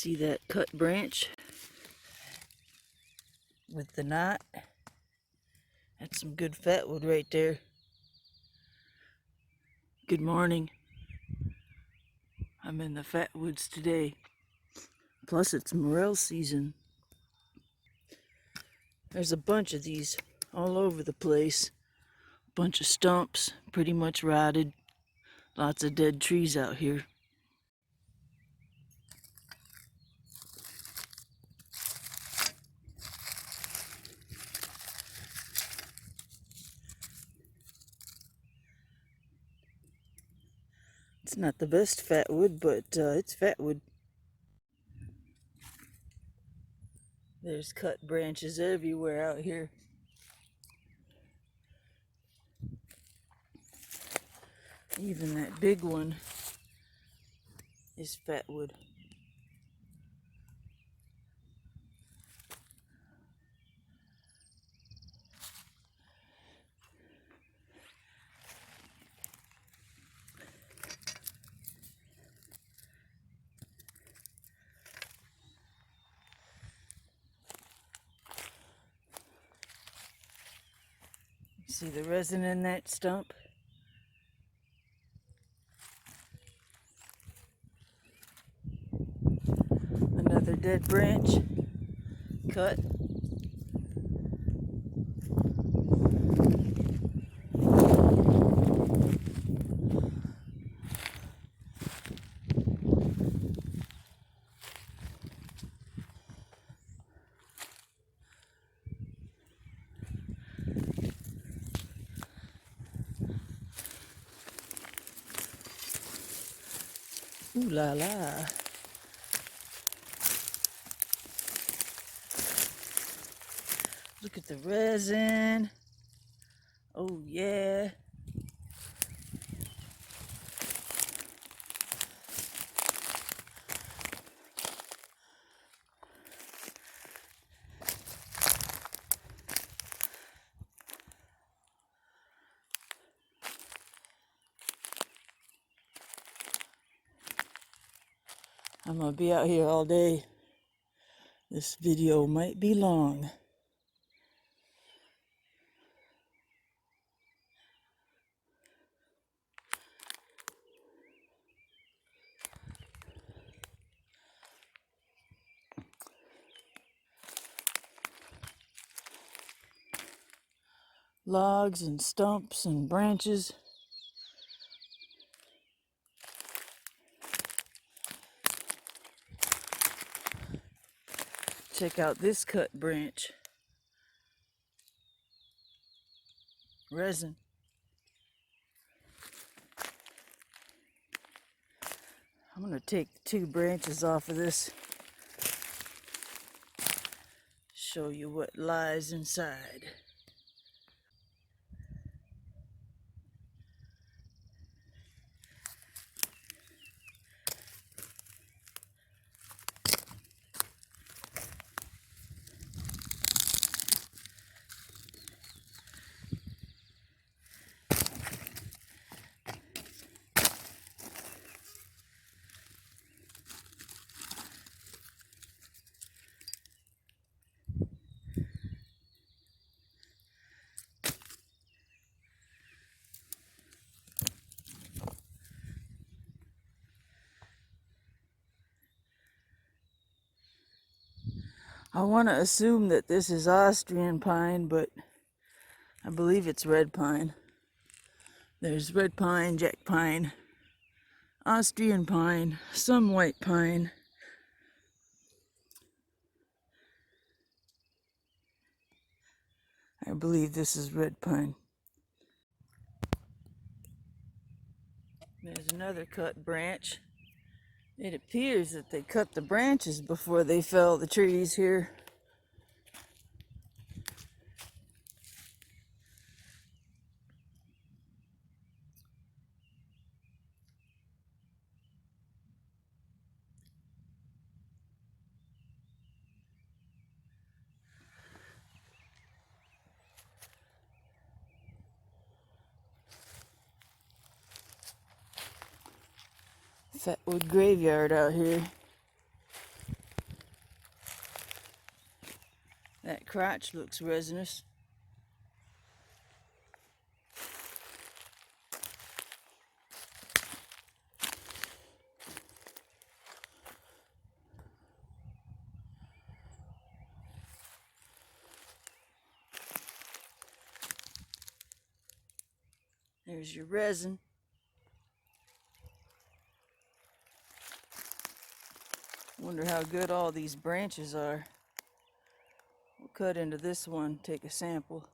See that cut branch with the knot? That's some good fatwood right there. Good morning. I'm in the fatwoods today. Plus it's morel season. There's a bunch of these all over the place. Bunch of stumps, pretty much rotted. Lots of dead trees out here. It's not the best fatwood, but it's fatwood. There's cut branches everywhere out here. Even that big one is fatwood. See the resin in that stump? Another dead branch, cut. Ooh la la. Look at the resin. Oh yeah. I'm gonna be out here all day. This video might be long. Logs and stumps and branches. Check out this cut branch. Resin. I'm gonna take the 2 branches off of this. Show you what lies inside. I want to assume that this is Austrian pine, but I believe it's red pine. There's red pine, jack pine, Austrian pine, some white pine. I believe this is red pine. There's another cut branch. It appears that they cut the branches before they fell the trees here. Fatwood graveyard out here. crotch looks resinous. There's your resin. Wonder how good all these branches are. We'll cut into this one, take a sample.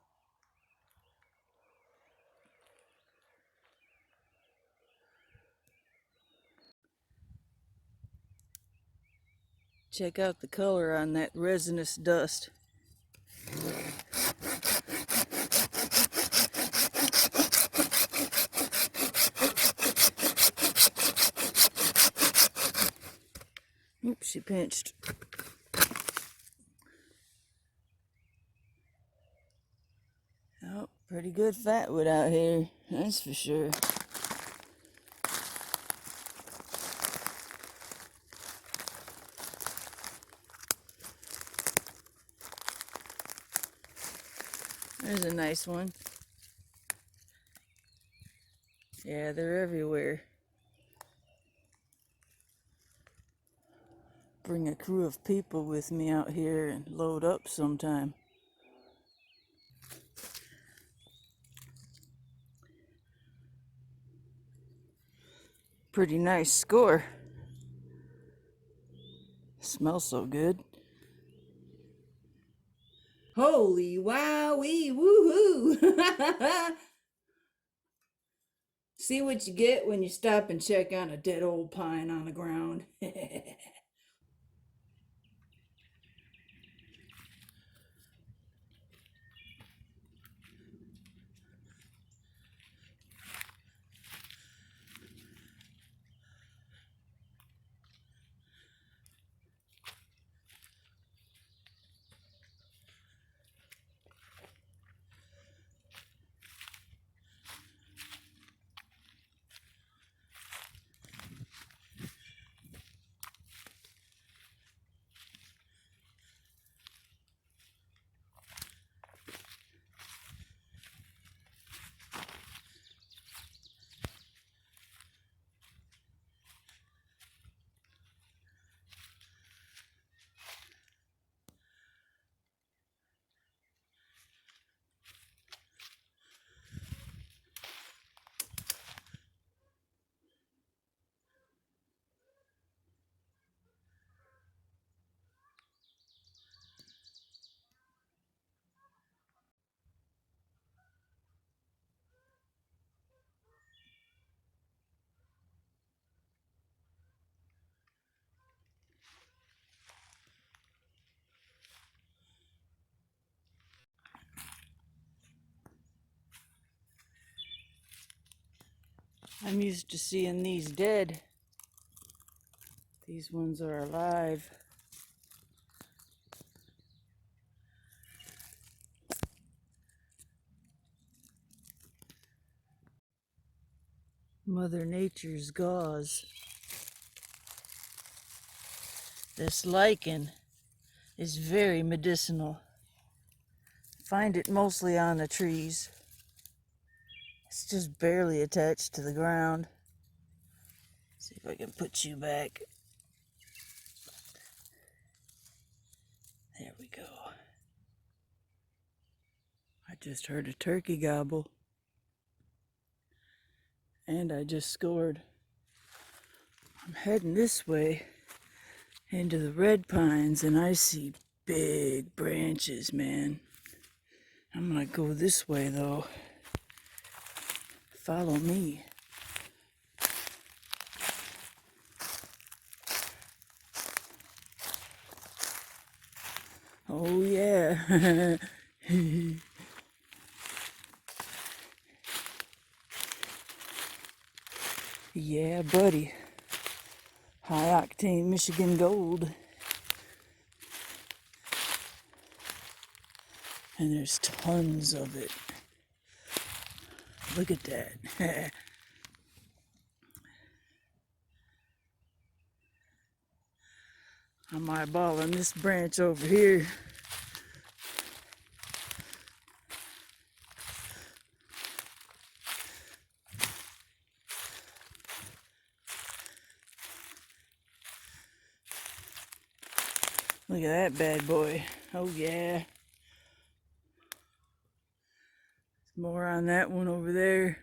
Check out the color on that resinous dust. Oops, she pinched. Oh, pretty good fatwood out here, that's for sure. There's a nice one. Yeah, they're everywhere. Bring a crew of people with me out here and load up sometime. Pretty nice score. Smells so good. Holy wowee, woohoo! See what you get when you stop and check on a dead old pine on the ground. I'm used to seeing these dead. These ones are alive. Mother Nature's gauze. This lichen is very medicinal. Find it mostly on the trees. It's just barely attached to the ground. See if I can put you back. There we go. I just heard a turkey gobble. And I just scored. I'm heading this way into the red pines and I see big branches, man. I'm gonna go this way though. Follow me. Oh yeah. Yeah, buddy. High octane Michigan gold. And there's tons of it. Look at that. I'm eyeballing this branch over here. Look at that bad boy. Oh yeah. More on that one over there.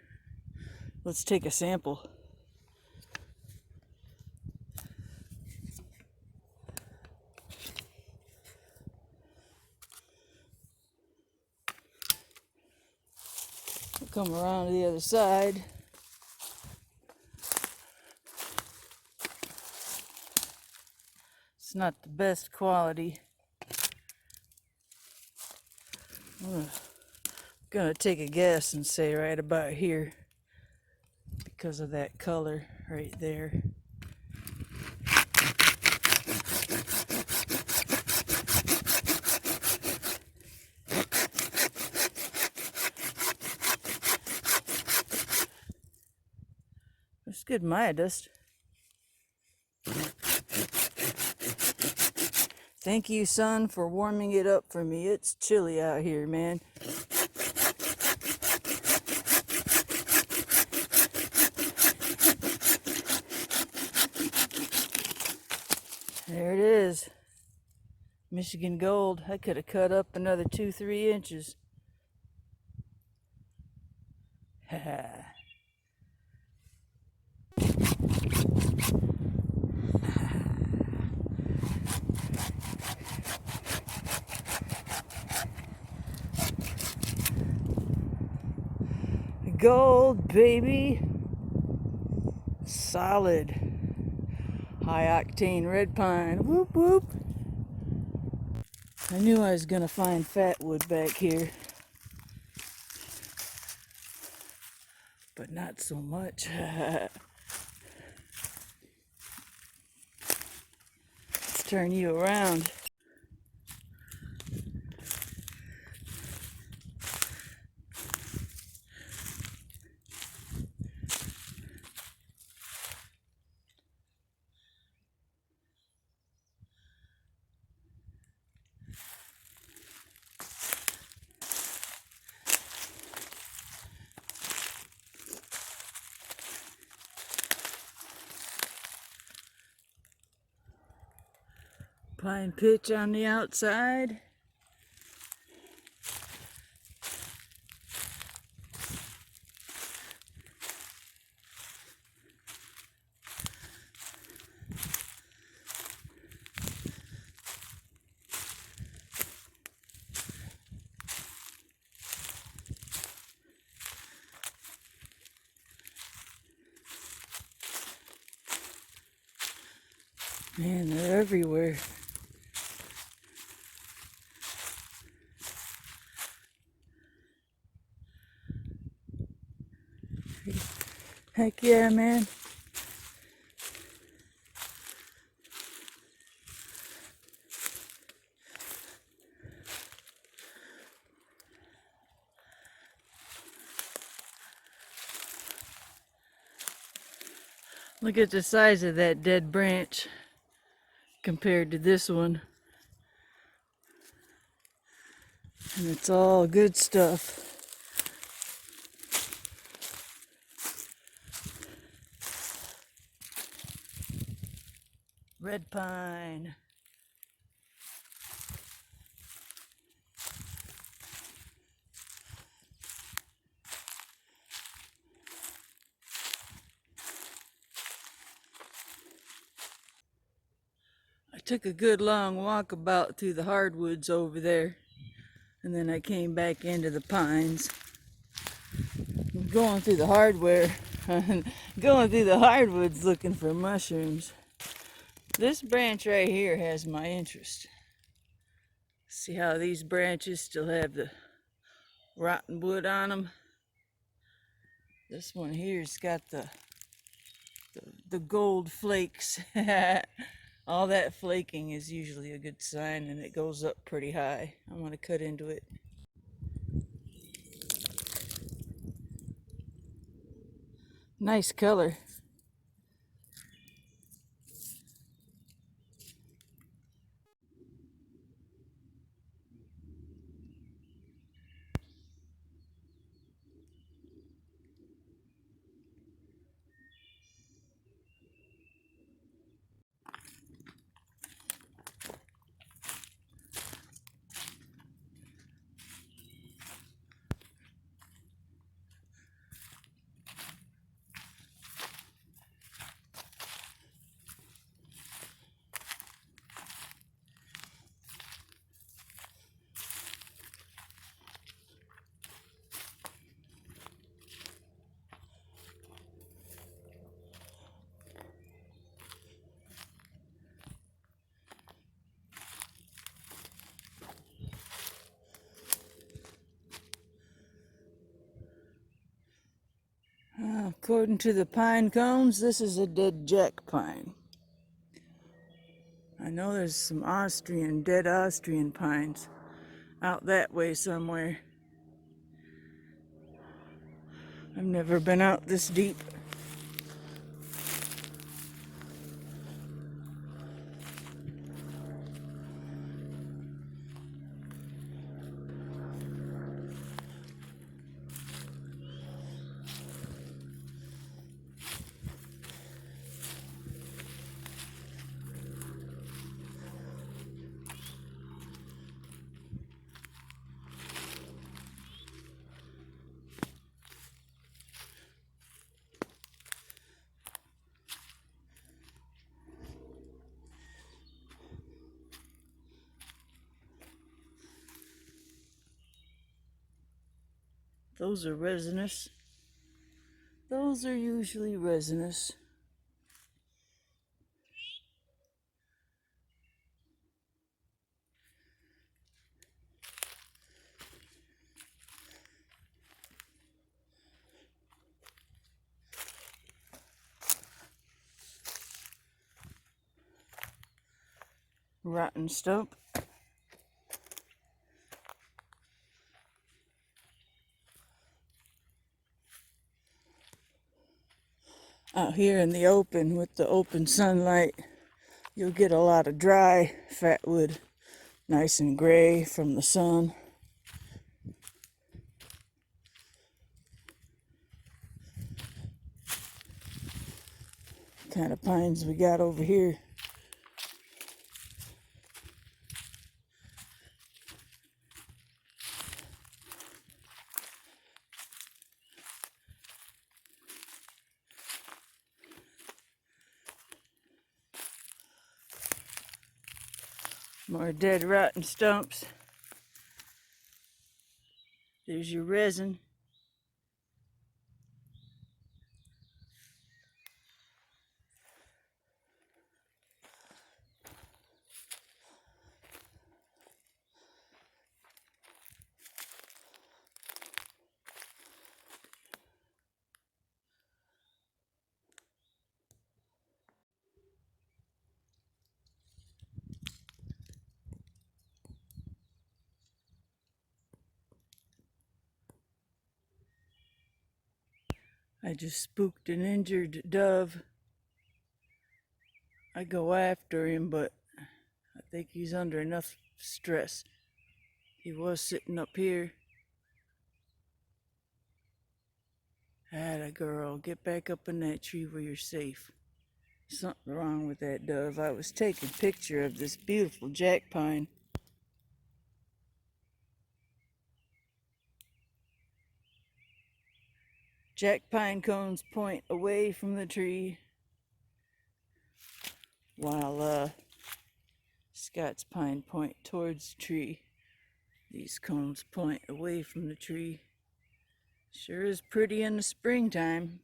Let's take a sample. We'll come around to the other side. It's not the best quality. I'm gonna take a guess and say right about here because of that color right there. It's good Maya dust. Thank you, son, for warming it up for me. It's chilly out here, man. There it is. Michigan gold. I could have cut up another 2-3 inches. Haha. Gold, baby. Solid. High octane red pine. Whoop whoop. I knew I was gonna find fatwood back here, but not so much. Let's turn you around. Pine pitch on the outside. Man, they're everywhere. Heck yeah, man. Look at the size of that dead branch compared to this one. And it's all good stuff. Red pine. I took a good long walk about through the hardwoods over there, and then I came back into the pines. Going through the hardwoods looking for mushrooms. This branch right here has my interest. See how these branches still have the rotten wood on them? This one here's got the gold flakes. All that flaking is usually a good sign, and it goes up pretty high. I'm gonna cut into it. Nice color. According to the pine cones, this is a dead jack pine. I know there's some dead Austrian pines out that way somewhere. I've never been out this deep. Those are resinous. Those are usually resinous. Rotten stump. Out here in the open with the open sunlight, you'll get a lot of dry fatwood, nice and gray from the sun. What kind of pines we got over here? More dead rotten stumps. There's your resin. I just spooked an injured dove. I go after him, but I think he's under enough stress. He was sitting up here. Atta girl, get back up in that tree where you're safe. Something wrong with that dove. I was taking a picture of this beautiful jack pine. Jack pine cones point away from the tree, while Scots pine point towards the tree. These cones point away from the tree. Sure is pretty in the springtime.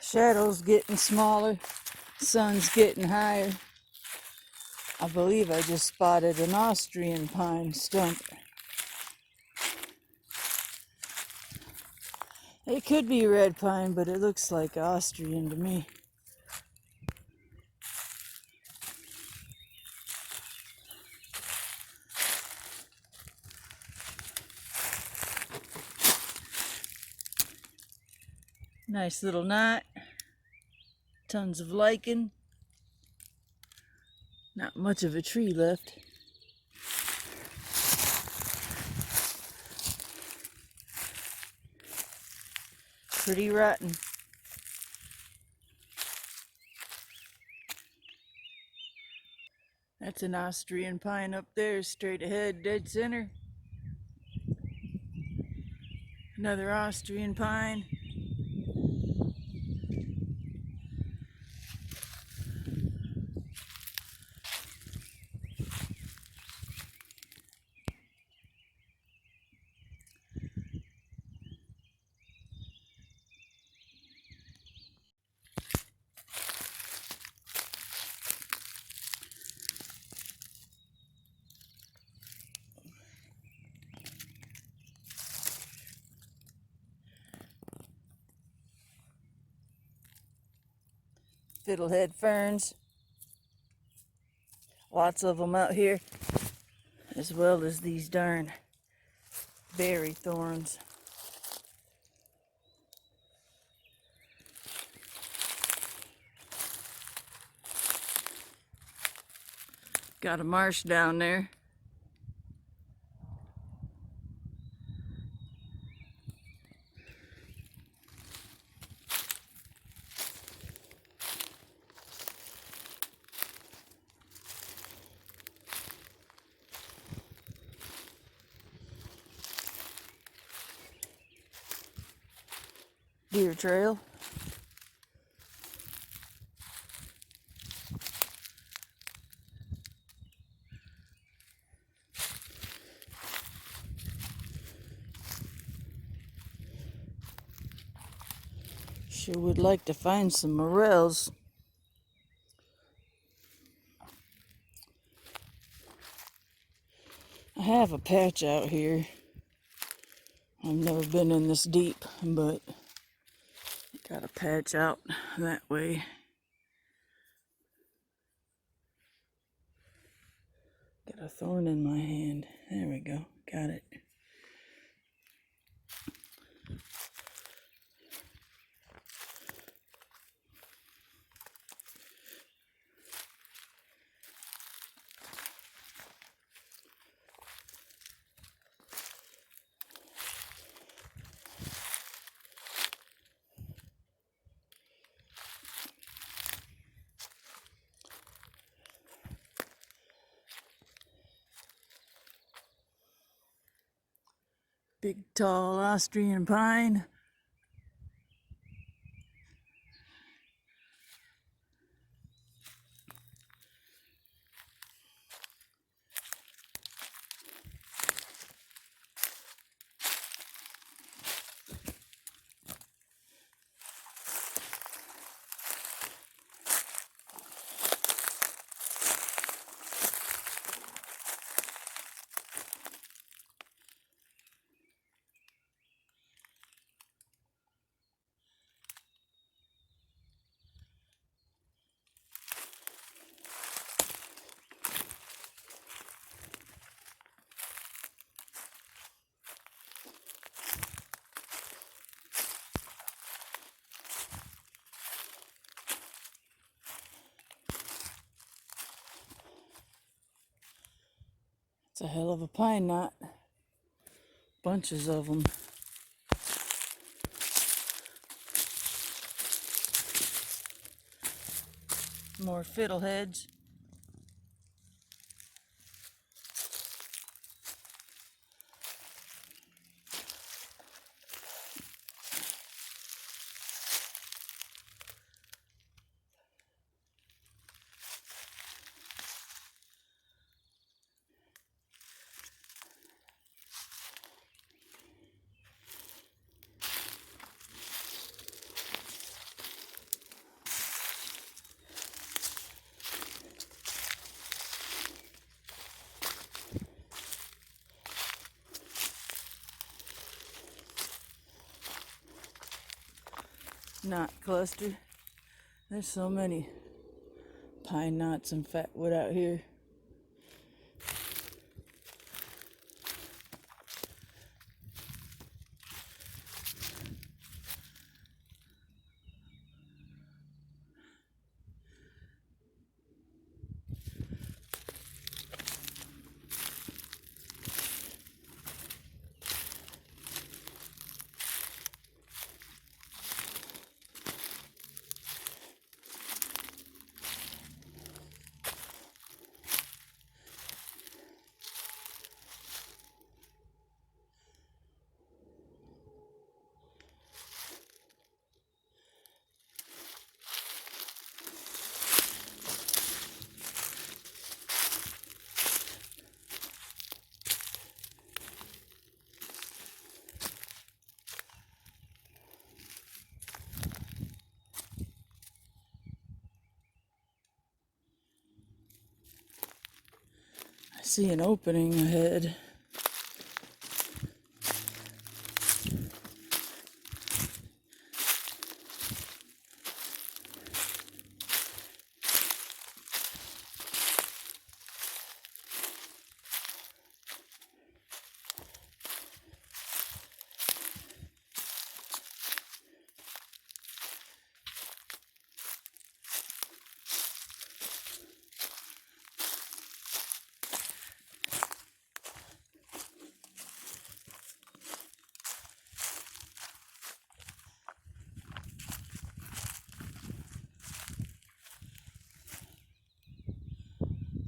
Shadow's getting smaller, sun's getting higher. I believe I just spotted an Austrian pine stump. It could be red pine, but it looks like Austrian to me. Nice little knot. Tons of lichen. Not much of a tree left. Pretty rotten. That's an Austrian pine up there, straight ahead, dead center. Another Austrian pine. fiddlehead ferns. Lots of them out here, as well as these darn berry thorns. Got a marsh down there. Deer trail. Sure would like to find some morels. I have a patch out here. I've never been in this deep, but got a patch out that way. Got a thorn in my hand. There we go. Got it. Big, tall Austrian pine. It's a hell of a pine knot. Bunches of them. More fiddleheads. Knot cluster. There's so many pine knots and fatwood out here. I see an opening ahead.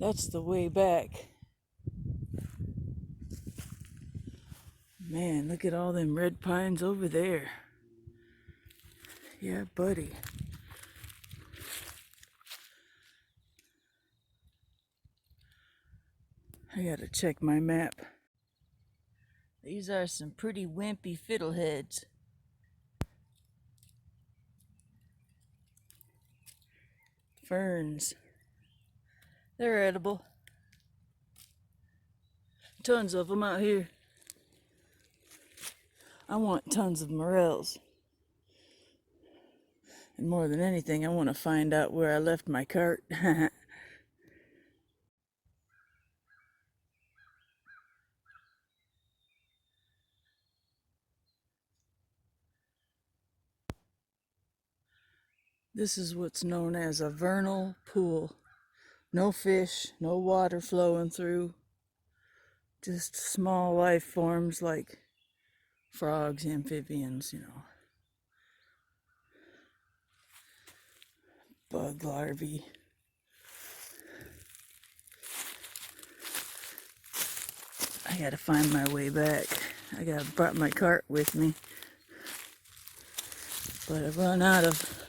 That's the way back. Man, look at all them red pines over there. Yeah, buddy. I gotta check my map. These are some pretty wimpy fiddleheads. Ferns. They're edible. Tons of them out here. I want tons of morels. And more than anything, I want to find out where I left my cart. This is what's known as a vernal pool. No fish, no water flowing through. Just small life forms like frogs, amphibians, you know. Bug larvae. I gotta find my way back. I brought my cart with me. But I've run out of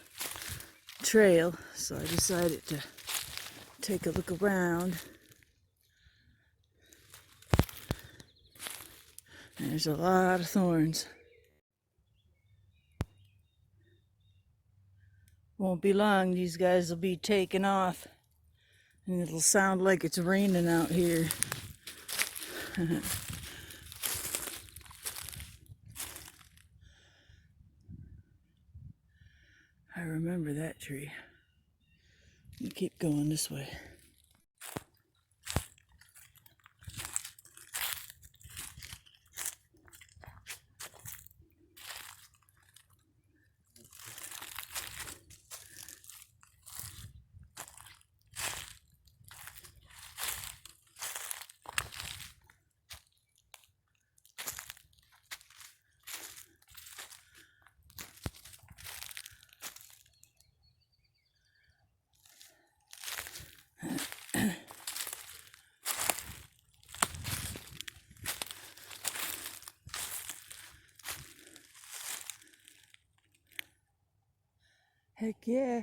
trail, so I decided to take a look around. There's a lot of thorns. Won't be long, these guys will be taking off. And it'll sound like it's raining out here. I remember that tree. You keep going this way. Heck yeah.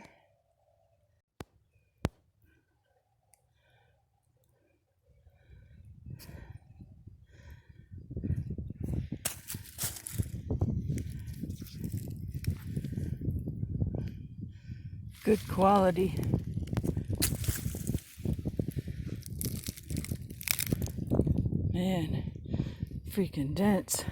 Good quality. Man, freaking dense.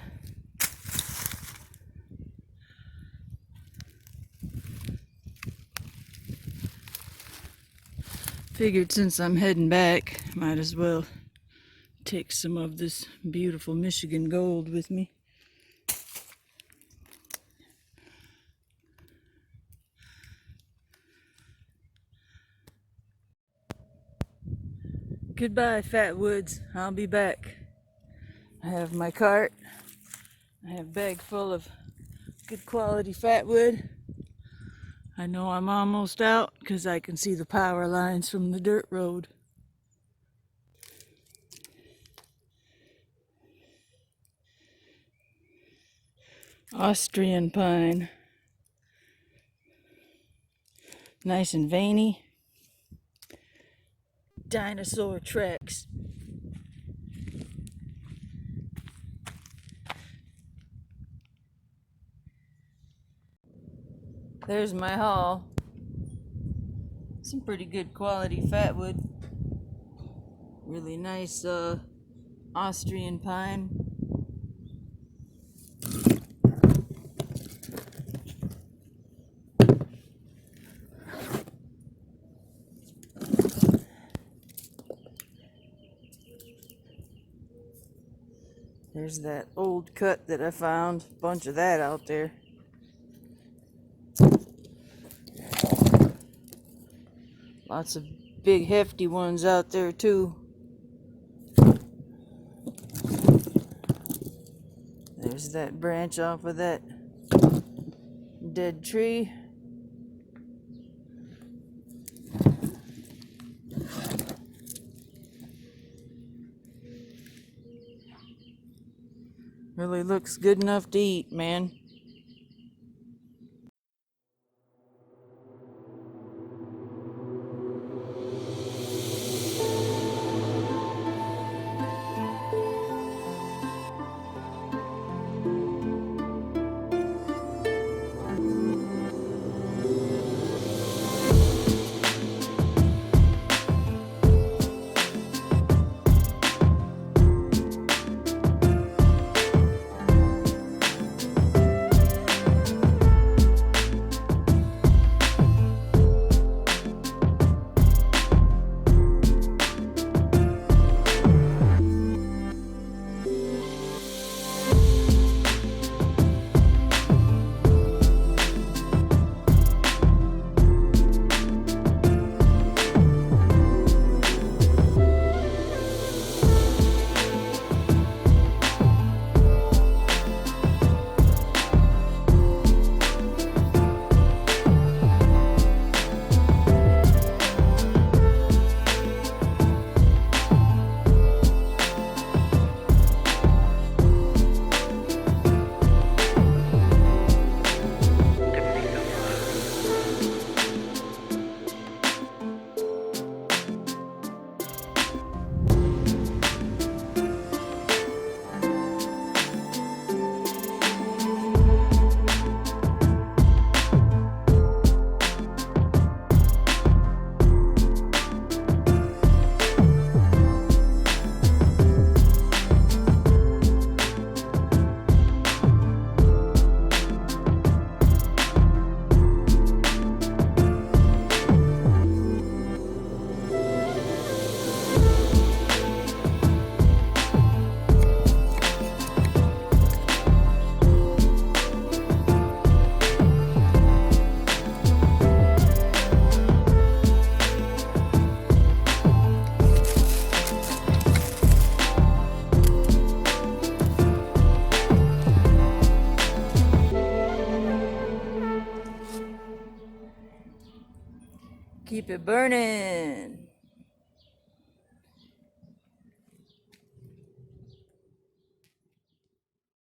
Figured since I'm heading back, might as well take some of this beautiful Michigan gold with me. Goodbye, Fatwoods. I'll be back. I have my cart. I have a bag full of good quality fatwood. I know I'm almost out because I can see the power lines from the dirt road. Austrian pine. Nice and veiny. Dinosaur tracks. There's my haul. Some pretty good quality fatwood. Really nice Austrian pine. There's that old cut that I found. A bunch of that out there. Lots of big hefty ones out there too. There's that branch off of that dead tree. Really looks good enough to eat, man. Keep it burning.